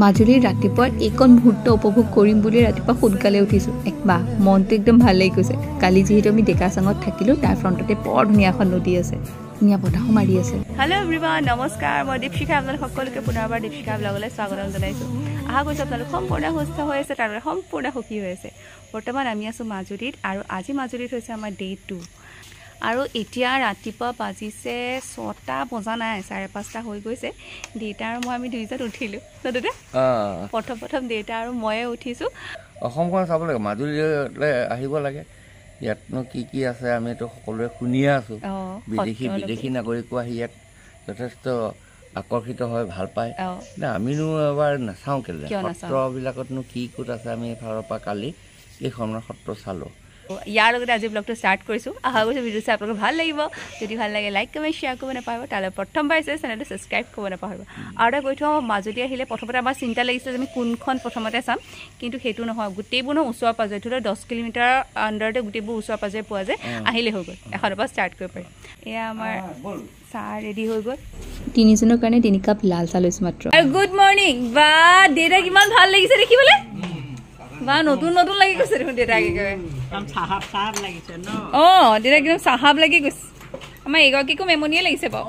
মাজুলীৰ ৰাতিপুৱাৰ এইকণ মুহূৰ্ত উপভোগ কৰিম বুলি ৰাতিপুৱা সোনকালে উঠিছোঁ একবাৰ মনটো একদম ভাল লাগি গৈছে কালি যিহেতু আমি ডেকাচাঙত থাকিলোঁ তাৰ ফ্ৰণ্টতে বৰ ধুনীয়া এখন নদী আছে ধুনীয়া বতাহো মাৰি আছে হেল্ল' এভৰিৱান নমস্কাৰ মই দীপশিখা আপোনালোক সকলোকে পুনৰবাৰ দীপশিখা ব্লগলৈ স্বাগতম জনাইছোঁ আশা কৰিছোঁ আপোনালোক সম্পূৰ্ণ সুস্থ হৈ আছে তাৰবাবে সম্পূৰ্ণ সুখী হৈ আছে বৰ্তমান আমি আছোঁ মাজুলীত আৰু আজি মাজুলীত হৈছে আমাৰ ডে 2 আৰু এতিয়া ৰাতিপুৱা বাজিছে 6টা বজা নাই 5:30 হৈ গৈছে দেউতা আৰু মই আমি দুইজন উঠিলোঁ দাদা প্ৰথম দেউতা আৰু ময়ে উঠিছোঁ অসমখন চাব লাগে মাজুলীলৈ আহিব লাগে ইয়াতনো কি আছে আমিতো সকলোৱে শুনিয়ে আছোঁ বিদেশী নাগৰিকো আহি ইয়াত যথেষ্ট আকৰ্ষিত হয় ভাল পায় আমিনো এবাৰ নাচাওঁ কেলে সত্ৰবিলাকতনো কি ক'ত আছে আমি এফালৰ পৰা কালি এইখনৰ সত্ৰ চালোঁ ইয়াৰ লগতে আজি ব্লগটো ষ্টাৰ্ট কৰিছোঁ আশা কৰিছোঁ ভিডিঅ' চাই আপোনালোকে ভাল লাগিব যদি ভাল লাগে লাইক কমেণ্ট শ্বেয়াৰ কৰিব নাপাহৰিব তালৈ প্ৰথমবাৰ চাই চেনেলটো ছাবস্ক্ৰাইব কৰিব নাপাহৰিব আৰু এটা কৈ থওঁ মাজুলী আহিলে প্ৰথমতে আমাৰ চিন্তা লাগিছে যে আমি কোনখন প্ৰথমতে চাম কিন্তু সেইটো নহয় গোটেইবোৰ ওচৰ পাজৰে ধৰি লওক 10 কিলোমিটাৰ আণ্ডাৰতে গোটেইবোৰ ওচৰ পাজৰে পোৱা যায় আহিলে হৈ গ'ল এখনৰ পৰা ষ্টাৰ্ট কৰিব পাৰি এয়া আমাৰ চাহ ৰেডি হৈ গ'ল তিনিজনৰ কাৰণে 3 কাপ লাল চাহ লৈছোঁ মাত্ৰ গুড মৰ্ণিং বা দেউতা কিমান ভাল লাগিছে দেখিবলৈ বা নতুন লাগি গৈছে দেখোন দেউতাক চাহাব লাগিছে ন দেউতাক একদম চাহাব লাগি গৈছে আমাৰ এগৰাকীকো মেমনিয়ে লাগিছে বাৰু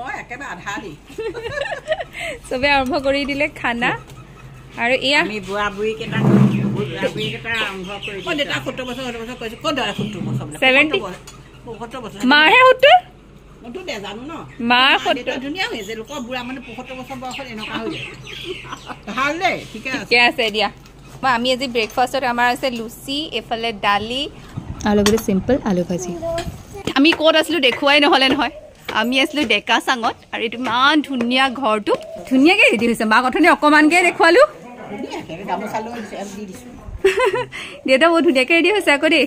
চবে আৰম্ভ কৰি দিলে খানা আৰু এয়া মাৰহে সত্তৰ মাৰ সত্তৰ ধুনীয়া হৈছে লোকৰ বুঢ়া মানে 75 বছৰ বয়সত এনেকুৱা হৈ যায় ভাল দেই ঠিকে আছে দিয়া আমি আজি ব্ৰেকফাষ্টত আমাৰ আছে লুচি এফালে দালি আৰু লগতে চিম্পল আলু ভাজি আমি ক'ত আছিলোঁ দেখুৱাই নহ'লে নহয় আমি আছিলোঁ ডেকাচাঙত আৰু এইটো ইমান ধুনীয়া ঘৰটো ধুনীয়াকৈ ৰেডি হৈছে মাক অথনি অকণমানকৈ দেখুৱালোঁ দেউতা বহুত ধুনীয়াকৈ ৰেডি হৈছে আকৌ দেই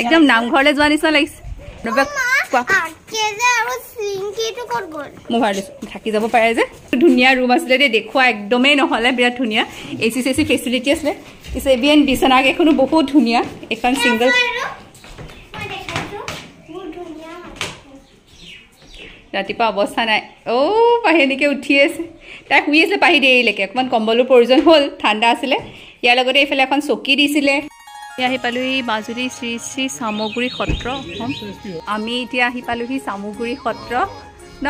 একদম নামঘৰলৈ যোৱা নিচিনা লাগিছে থাকি যাব পাৰে যে ধুনীয়া ৰুম আছিলে দেই দেখুওৱা একদমেই নহ'লে বিৰাট ধুনীয়া AC ফেচিলিটি আছিলে এবিএন বিচনাক এখনো বহুত ধুনীয়া এখন ছিংগল ৰাতিপুৱা অৱস্থা নাই পাহি এনেকৈ উঠি আছে তাই শুই আছিলে পাহি দেৰিলৈকে অকণমান কম্বলৰ প্ৰয়োজন হ'ল ঠাণ্ডা আছিলে ইয়াৰ লগতে এইফালে এখন চকী দিছিলে আহি পালোহি মাজুলী শ্ৰী শ্ৰী চামগুৰি সত্ৰ আমি এতিয়া আহি পালোহি চামগুৰি সত্ৰ ন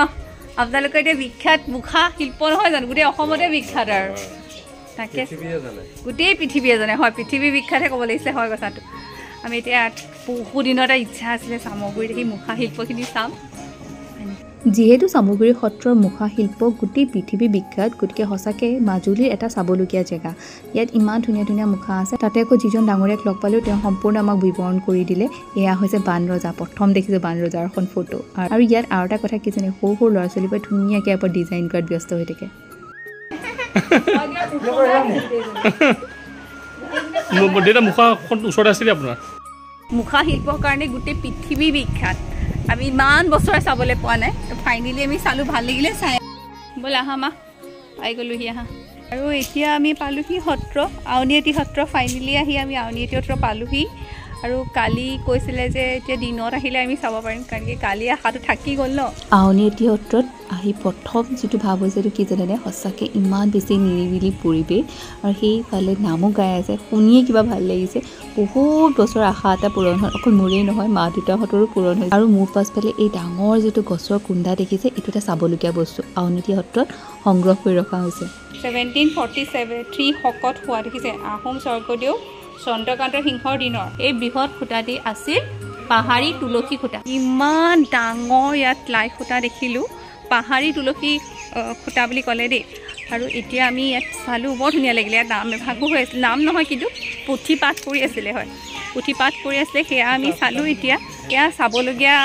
আপোনালোকে এতিয়া বিখ্যাত মুখা শিল্প নহয় জানো গোটেই অসমতে বিখ্যাত আৰু তাকে গোটেই পৃথিৱীয়ে জানে হয় পৃথিৱী বিখ্যাতহে ক'ব লাগিছিলে হয় কথাটো আমি এতিয়া বহু দিনৰ এটা ইচ্ছা আছিলে চামগুৰিত সেই মুখা শিল্পখিনি চাম যিহেতু চামগুৰি সত্ৰৰ মুখা শিল্প গোটেই পৃথিৱী বিখ্যাত গতিকে সঁচাকৈ মাজুলীৰ এটা চাবলগীয়া জেগা ইয়াত ইমান ধুনীয়া ধুনীয়া মুখা আছে তাতে আকৌ যিজন ডাঙৰীয়াক লগ পালোঁ তেওঁ সম্পূৰ্ণ আমাক বিৱৰণ কৰি দিলে এয়া হৈছে বানৰজা প্ৰথম দেখিছোঁ বানৰজাৰ এখন ফটো আৰু ইয়াত আৰু এটা কথা কি জানে সৰু ল'ৰা ছোৱালীবোৰে ধুনীয়াকৈ ইয়াৰ পৰা ডিজাইন কৰাত ব্যস্ত হৈ থাকে মুখা শিল্পৰ কাৰণে গোটেই পৃথিৱী বিখ্যাত আমি ইমান বছৰে চাবলৈ পোৱা নাই ফাইনেলি আমি চালোঁ ভাল লাগিলে চাই ব'ল আহা মা পাই গ'লোহি আহা আৰু এতিয়া আমি পালোহি সত্ৰ আউনীআটী সত্ৰ ফাইনেলি আহি আমি আউনীআটী সত্ৰ পালোহি আৰু কালি কৈছিলে যে এতিয়া দিনত আহিলে আমি চাব পাৰিম কাৰণ কি কালি আশাটো থাকি গ'ল ন আউনীআটী সত্ৰত আহি প্ৰথম যিটো ভাৱ হৈছে এইটো কি জানেনে সঁচাকৈ ইমান বেছি নিৰিবিলি পৰিৱেশ আৰু সেইফালে নামো গাই আছে শুনিয়ে কিবা ভাল লাগিছে বহুত বছৰ আশা এটা পূৰণ হ'ল অকল মোৰেই নহয় মা দেউতাহঁতৰো পূৰণ হৈছে আৰু মোৰ পাছফালে এই ডাঙৰ যিটো গছৰ কুণ্ডা দেখিছে এইটো এটা চাবলগীয়া বস্তু আউনীআটী সত্ৰত সংগ্ৰহ কৰি ৰখা হৈছে 1747 শকত হোৱা দেখিছে আহোম স্বৰ্গদেউ চন্দ্ৰকান্ত সিংহৰ দিনৰ এই বৃহৎ খুঁটাটি আছিল পাহাৰী তুলসী খুঁটা ইমান ডাঙৰ ইয়াত লাই খুঁটা দেখিলোঁ পাহাৰী তুলসী খুঁটা বুলি ক'লে দেই আৰু এতিয়া আমি ইয়াত চালোঁ বৰ ধুনীয়া লাগিলে ইয়াত নাম এভাগো হৈ আছিল নাম নহয় কিন্তু পুথি পাঠ কৰি আছিলে হয় পুথি পাঠ কৰি আছিলে সেয়া আমি চালোঁ এতিয়া এয়া চাবলগীয়া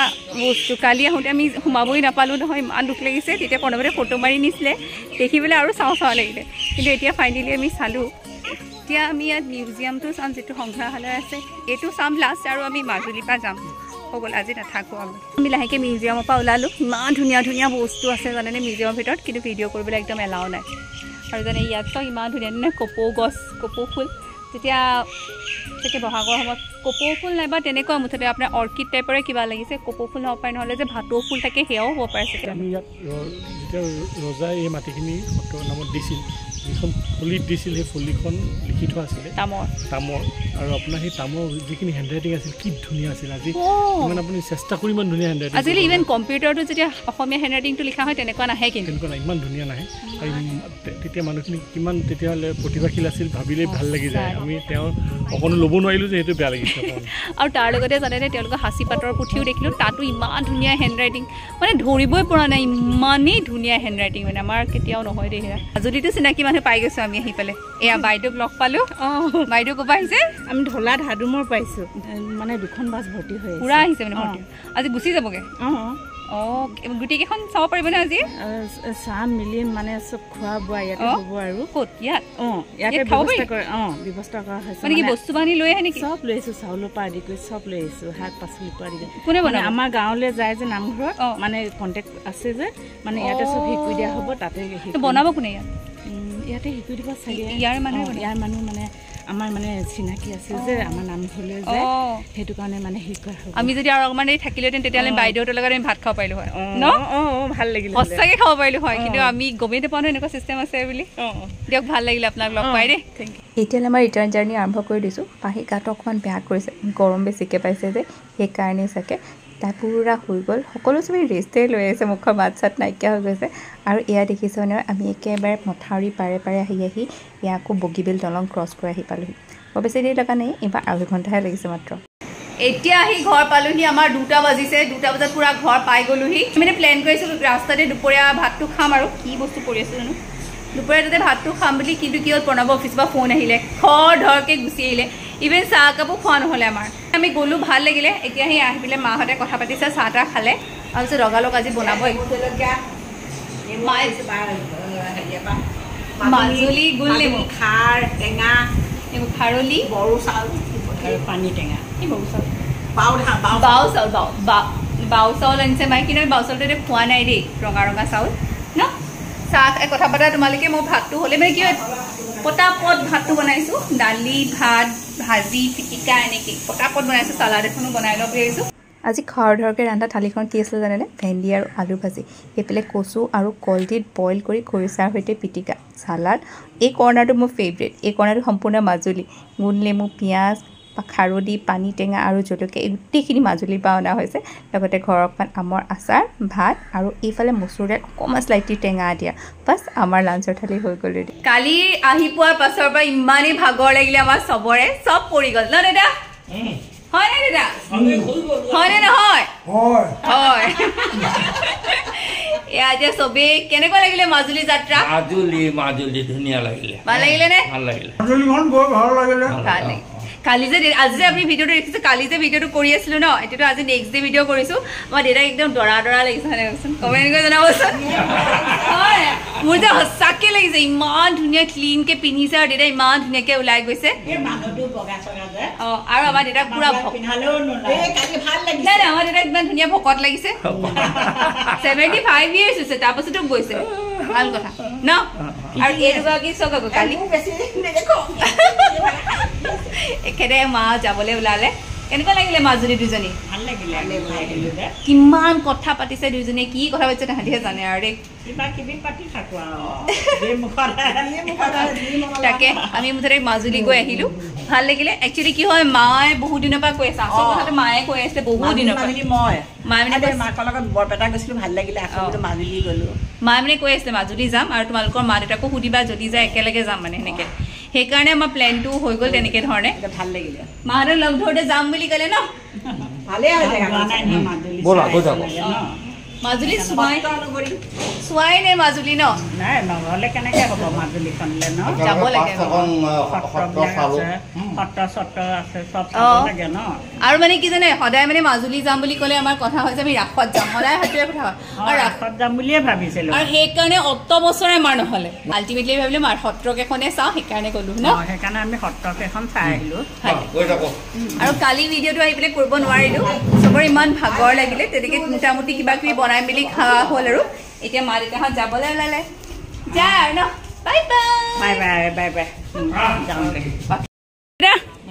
বস্তু কালি আহোঁতে আমি সোমাবই নাপালোঁ নহয় ইমান দুখ লাগিছে তেতিয়া প্ৰণৱতে ফটো মাৰি নিছিলে দেখিবলৈ আৰু চাওঁ লাগিলে কিন্তু এতিয়া ফাইনেলি আমি চালোঁ এতিয়া আমি ইয়াত মিউজিয়ামটো চাম যিটো সংগ্ৰহালয় আছে এইটো চাম লাষ্ট আৰু আমি মাজুলীৰ পৰা যাম হৈ গ'ল আজি নাথাকোঁ আমি লাহেকৈ মিউজিয়ামৰ পৰা ওলালোঁ ইমান ধুনীয়া ধুনীয়া বস্তু আছে জানেনে মিউজিয়ামৰ ভিতৰত কিন্তু ভিডিঅ' কৰিবলৈ একদম এলাও নাই আৰু জানে ইয়াত তো ইমান ধুনীয়া ধুনীয়া কপৌ গছ কপৌ ফুল যেতিয়া তাকে বহাগৰ সময়ত কপৌ ফুল নাইবা তেনেকুৱা মুঠতে আপোনাৰ অৰ্কিড টাইপৰে কিবা লাগিছে কপৌ ফুল হ'ব পাৰে নহ'লে যে ভাটৌ ফুল থাকে সেয়াও হ'ব পাৰে আমি ইয়াত যেতিয়া ৰজাই এই মাটিখিনি সত্ৰৰ নামত দিছিল যিখন ফলিত দিছিল সেই ফলিখন লিখি থোৱা আছিলে তামৰ আৰু আপোনাৰ সেই তামৰ যিখিনি হেণ্ডৰাইটিং আছিল কি ধুনীয়া আছিল আজি ইমান আপুনি চেষ্টা কৰি ইমান ধুনীয়া হেণ্ডৰাইটিং আজিকালি ইভেন কম্পিউটাৰটো যেতিয়া অসমীয়া হেণ্ডৰাইটিংটো লিখা হয় তেনেকুৱা নাহে কিন্তু তেনেকুৱা নাই ইমান ধুনীয়া নাহে আৰু তেতিয়া মানুহখিনি কিমান তেতিয়াহ'লে প্ৰতিভাশীল আছিল ভাবিলেই ভাল লাগি যায় আমি তেওঁৰ অকণো ল'ব নোৱাৰিলোঁ যে সেইটো বেয়া লাগিছে আৰু তাৰ লগতে জানেনে তেওঁলোকৰ সাঁচি পাতৰ পুথিও দেখিলোঁ তাতো ইমান ধুনীয়া হেণ্ডৰাইটিং মানে ধৰিবই পৰা নাই ইমানেই ধুনীয়া হেণ্ডৰাইটিং মানে আমাৰ কেতিয়াও নহয় দেই সেয়া মাজুলীতো চিনাকি মানুহ পাই গৈছোঁ আমি আহি পেলাই এয়া বাইদেউক লগ পালোঁ বাইদেউ ক'ব আহিছে আমি ঢলা ধাদুমৰ পাইছোঁ মানে দুখন বাছ ভৰ্তি হৈ পূৰা আহিছে মানে ভৰ্তি আজি গুচি যাবগৈ গোটেইকেইখন চাব পাৰিবনে আজি চাহ মিলি মানে চব খোৱা বোৱা ইয়াতে হ'ব আৰু ক'ত ইয়াত ইয়াতে ব্যৱস্থা কৰে ব্যৱস্থা কৰা হৈছে মানে কি বস্তু বাহিনী লৈ আহে নেকি চব লৈ আহিছোঁ চাউলৰ পৰা আদি কৰি চব লৈ আহিছোঁ শাক পাচলিৰ পৰা আদি কৰি কোনে বনাব আমাৰ গাঁৱলৈ যায় যে নামঘৰত মানে কণ্টেক্ট আছে যে মানে ইয়াতে চব শিকি দিয়া হ'ব তাতে বনাব কোনে ইয়াত ইয়াতে শিকি দিব চাগে ইয়াৰ মানুহ মানে আমাৰ মানে চিনাকি আছে যে আমাৰ নামঘৰলৈ যায় সেইটো কাৰণে মানে শিকোৱা হ'ব আমি যদি আৰু অকণমান দেৰি থাকিলোহেঁতেন তেতিয়াহ'লে বাইদেউহঁতৰ লগত আমি ভাত খাব পাৰিলোঁ হয় ন ভাল লাগিলে সঁচাকৈ খাব পাৰিলোঁ হয় কিন্তু আমি গমেই নাপাওঁ নহয় এনেকুৱা চিষ্টেম আছে বুলি দিয়ক ভাল লাগিলে আপোনাক লগ পাই দেই থেংক ইউ এতিয়ালৈ আমাৰ ৰিটাৰ্ণ জাৰ্ণি আৰম্ভ কৰি দিছোঁ পাহি গাটো অকণমান বেয়া কৰিছে গৰম বেছিকৈ পাইছে যে সেইকাৰণেই চাগে তাই পূৰা হৈ গ'ল সকলো চবেই ৰেষ্টেই লৈ আছে মুখৰ মাত চাত নাইকিয়া হৈ গৈছে আৰু এয়া দেখিছোঁ নহয় আমি একেবাৰে মথাউৰি পাৰে পাৰে আহি এয়া আকৌ বগীবিল দলং ক্ৰছ কৰি আহি পালোঁহি বৰ বেছি দেৰি লগা নাই এইবাৰ আঢ়ৈ ঘণ্টাহে লাগিছে মাত্ৰ এতিয়া আহি ঘৰ পালোহি আমাৰ 2টা বাজিছে 2টা বজাত পুৰা ঘৰ পাই গ'লোহি মানে প্লেন কৰিছিলোঁ ৰাস্তাতে দুপৰীয়া ভাতটো খাম আৰু কি বস্তু কৰি আছোঁ জানো দুপৰীয়া তাতে ভাতটো খাম বুলি কিন্তু কি হ'ল প্ৰণৱ অফিচৰ পৰা ফোন আহিলে খৰ ধৰকৈ গুচি আহিলে ইভেন চাহ কাপো খোৱা নহ'লে আমাৰ আমি গ'লোঁ ভাল লাগিলে এতিয়া আহি পেলাই মাহঁতে কথা পাতিছে চাহ তাহ খালে তাৰপিছত লগালগ আজি বনাব মাজুলী গোল নেমু খাৰ টেঙা এইবোৰ খাৰলি বড়ো চাউল আৰু পানী টেঙা এই বড়ো চাউল বাও চাউল আনিছে মায়ে কিন্তু বাও চাউলটো এতিয়া খোৱা নাই দেই ৰঙা ৰঙা চাউল ন চাহ কথা পতা তোমালোকে মোৰ ভাতটো হ'লে মানে কি হয় পটাপট ভাতটো বনাইছোঁ দালি ভাত ভাজি পিটিকা এনেকৈ পটাপট বনাইছোঁ চালাড এখনো বনাই ল'ব পাৰিছোঁ আজি খৰ ধৰকৈ ৰন্ধা থালিখন কি আছিলে জানেনে ভেন্দি আৰু আলু ভাজি এইফালে কচু আৰু কলডিল বইল কৰি খৰিচাৰ সৈতে পিটিকা চালাড এই কৰ্ণাৰটো মোৰ ফেভৰেট এই কৰ্ণাৰটো সম্পূৰ্ণ মাজুলী গোল নেমু পিঁয়াজ খাৰলি পানী টেঙা আৰু জলকীয়া এই গোটেইখিনি মাজুলীৰ পৰা অনা হৈছে লগতে ঘৰৰ অকণমান আমৰ আচাৰ ভাত আৰু এইফালে মচুৰ দাইল অকণমান স্লাইটলি টেঙা দিয়া বাছ আমাৰ লাঞ্চৰ থালি হৈ গ'ল ৰেডি কালি আহি পোৱাৰ পাছৰ পৰা ইমানেই ভাগৰ লাগিলে আমাৰ চবৰে চব পৰি গ'ল ন দাদা হয় নে দাদা হয়নে নহয় হয় এয়া এতিয়া চবেই কেনেকুৱা লাগিলে মাজুলী যাত্ৰা মাজুলী ধুনীয়া লাগিলে ভাল লাগিলে নে ভাল লাগিলে কালি যে আজি যে আমি ভিডিঅ'টো দেখিছোঁ কালি যে ভিডিঅ'টো কৰি আছিলোঁ ন এতিয়াতো আজি নেক্সট ডে ভিডিঅ' কৰিছোঁ আমাৰ দেউতাক একদম দৰা লাগিছে হয়নে কচোন কমেণ্ট কৰি জনাবচোন হয় মোৰ যে সঁচাকৈ লাগিছে ইমান ধুনীয়া ক্লিনকৈ পিন্ধিছে আৰু দেউতাই ইমান ধুনীয়াকৈ ওলাই গৈছে আৰু আমাৰ দেউতাক পুৰা নাই আমাৰ দেউতাক ইমান ধুনীয়া ভকত লাগিছে 75 years হৈছে তাৰপাছতো গৈছে ভাল কথা ন আৰু এইগৰাকী চক আকৌ কালি একেদৰে মা যাবলৈ ওলালে কেনেকুৱা লাগিলে মাজুলী দুজনী ভাল লাগিলে কিমান কথা পাতিছে দুজনীয়ে কি কথা পাতিছে তাহাঁতিহে জানে আৰু দেই তাকে আমি মুঠতে মাজুলী গৈ আহিলোঁ ভাল লাগিলে একচুৱেলি কি হয় মায়ে বহুত দিনৰ পৰা কৈ আছে আচল কথাটো মায়ে কৈ আছিলে বহুত দিনৰ পৰা মায়ে মানে মাকৰ লগত বৰপেটা গৈছিলোঁ ভাল লাগিলে মাজুলী গ'লোঁ মায়ে মানে কৈ আছিলে মাজুলী যাম আৰু তোমালোকৰ মা দেউতাকো সুধিবা যদি যায় একেলগে যাম মানে সেনেকৈ সেইকাৰণে আমাৰ প্লেনটো হৈ গ'ল তেনেকৈ ধৰণে ভাল লাগিলে মাহঁতে লগ ধৰোঁতে যাম বুলি ক'লে ন ভালেই মাজুলী চোৱাই নে মাজুলী ন নাই নগ'লে কেনেকৈ হ'ব মাজুলীখনলৈ ন যাব লাগে সত্ৰ চত্ৰ আছে চব চাব লাগে ন আৰু মানে কি জানে সদায় মানে মাজুলী যাম বুলি ক'লে আমাৰ কথা হয় যে আমি ৰাসত যাম সদায় সেইটোৱে কথা হয় আৰু ৰাসত যাম বুলিয়ে ভাবিছিলোঁ আৰু সেইকাৰণে অত বছৰে আমাৰ নহ'লে আল্টিমেটলি ভাবিলোঁ মাৰ সত্ৰকেইখনে চাওঁ সেইকাৰণে গ'লো ন সেইকাৰণে আমি সত্ৰকেইখন চাই আহিলোঁ আৰু কালি ভিডিঅ'টো আহি পেলাই কৰিব নোৱাৰিলোঁ চবৰে ইমান ভাগৰ লাগিলে তেনেকৈ মোটামুটি কিবা কিবি বনাই মেলি খোৱা হ'ল আৰু এতিয়া মা দেউতাহঁত যাবলৈ ওলালে যায় আৰু ন বাই বাই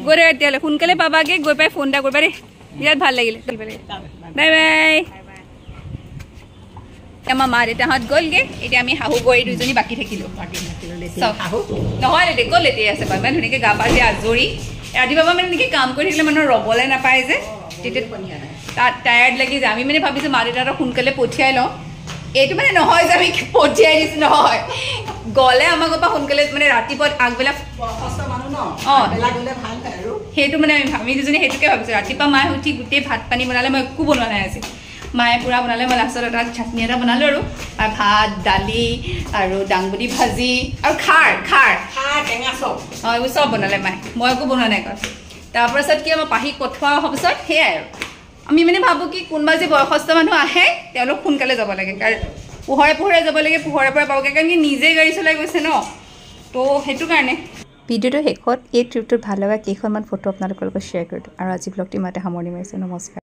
গৈ দে এতিয়ালৈ সোনকালে পাবাগে গৈ পাই ফোন এটা কৰিবা দেই বিৰাট ভাল লাগিলে বাই বাই আমাৰ মা দেউতাহঁত গ'লগৈ এতিয়া আমি শাহু বোৱাৰী দুজনী বাকী থাকিলোঁ নহয় দে গ'ল এতিয়াই আছে বাৰু ইমান ধুনীয়াকৈ গা পা ধুই আজৰি ৰাতিপুৱা মানে এনেকৈ কাম কৰি থাকিলে মানুহৰ ৰ'বলৈ নাপায় যে তেতিয়া তাত টায়াৰ্ড লাগি যায় আমি মানে ভাবিছোঁ মা দেউতাহঁতক সোনকালে পঠিয়াই লওঁ এইটো মানে নহয় যে আমি পঠিয়াই দিছোঁ নহয় গ'লে আমাৰ ঘৰৰ পৰা সোনকালে মানে ৰাতিপুৱা আগবেলা অঁ সেইটো মানে আমি দুজনী সেইটোকে ভাবিছোঁ ৰাতিপুৱা মায়ে উঠি গোটেই ভাত পানী বনালে মই একো বনোৱা নাই আজি মায়ে পূৰা বনালে মই লাষ্টত এটা চাটনি এটা বনালোঁ আৰু ভাত দালি আৰু দাংবডি ভাজি আৰু খাৰ টেঙা চব অঁ এইবোৰ চব বনালে মায়ে মই একো বনোৱা নাই কাৰণ তাৰপাছত কি আমাৰ পাহি কঠোৱা অহাৰ পিছত সেয়াই আৰু আমি মানে ভাবোঁ কি কোনোবা যে বয়সস্থ মানুহ আহে তেওঁলোক সোনকালে যাব লাগে কাৰণ পোহৰে যাব লাগে পোহৰে পৰা পাবগৈ কাৰণ কি নিজে গাড়ী চলাই গৈছে ন তো সেইটো কাৰণে ভিডিঅ'টোৰ শেষত এই ট্ৰিপটোত ভাল লগা কেইখনমান ফটো আপোনালোকৰ লগত শ্বেয়াৰ কৰিলোঁ আৰু আজি ব্লগটো ইমানতে সামৰণি মাৰিছোঁ নমস্কাৰ